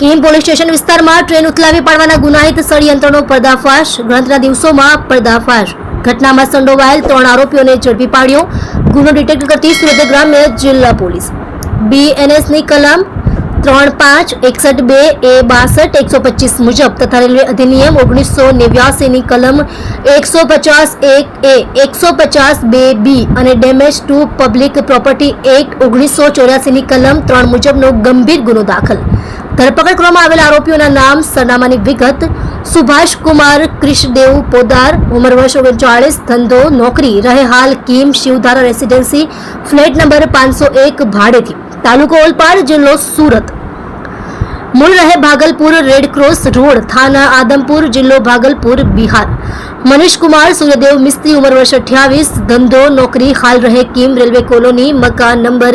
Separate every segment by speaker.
Speaker 1: Kim police station વિસ્તારમાં train ઉથલાવી પાડવાના ગુનાહિત ષડયંત્રનો પર્દાફાશ, ગણતરીના દિવસોમાં પર્દાફાશ। ઘટનામાં સંડોવાયેલ 3 આરોપીઓને ઝડપી પાડ્યો। ગુનો ડિટેક્ટ કરતી સુરત ગ્રામ્ય જિલ્લા પોલીસ બીએનએસની કલમ 3561(2)A62(125) મુજબ તથા રેલવે અધિનિયમ 1989 ની કલમ 150(1)A 150(2)B અને damage two public property act 1984 ની કલમ 3 મુજબનો ગંભીર ગુનો દાખલ। ધરપકડ કરવામાં આવેલા આરોપીઓના નામ, સરનામાની વિગત: સુભાષ કુમાર ક્રિશદેવ પોદાર, ઉંમર વર્ષ 39, ધંધો નોકરી, રહે હાલ Kim Shivdhara residency, flat number 501, ભાડેથી, તાલુકો ઓલપાડ, જિલ્લો સુરત, મૂળ રહે Bhagalpur, red cross road, thana Adampur, જિલ્લો ભાગલપુર, બિહાર। મનીષ કુમાર સૂર્યદેવ મિસ્ત્રી, ઉંમર વર્ષ 28, ધંધો નોકરી, હાલ રહે કિમ રેલવે કોલોની, મકાન નંબર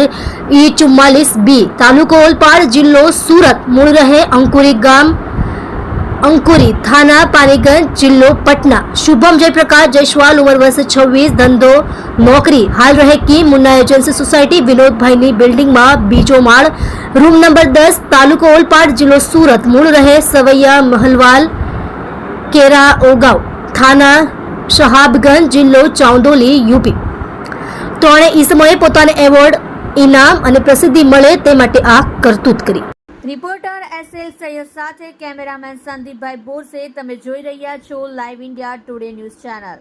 Speaker 1: E44B, તાલુકો ઓલપાડ, જિલ્લો સુરત, મૂળ રહે અંકુરી ગામ, અંકુરી, થાના પાનીગંજ, જિલ્લો પટના। શુભમ જયપ્રકાશ જયસ્વાલ, ઉંમર વર્ષ 26, ધંધો નોકરી, હાલ રહે કિમ મુન્ના એજન્સી સોસાયટી, વિનોદભાઈની બિલ્ડિંગમાં, બીજો માળ, રૂમ નંબર 10, તાલુકો ઓલપાડ, જિલ્લો સુરત, મૂળ રહે સવૈયા મહલવાલ, કેરા ઓગાવ, થાના શહાબગંજ, જિલ્લો ચાંદોલી, યુપી। ત્રણે ઈસમોએ પોતાને એવોર્ડ, ઇનામ અને પ્રસિદ્ધિ મળે તે માટે આ કરતૂત કરી।
Speaker 2: રિપોર્ટર એસએલ સૈયદ સાથે કેમેરામેન સંદીપભાઈ બોરસે, તમે જોઈ રહ્યા છો live India today news channel.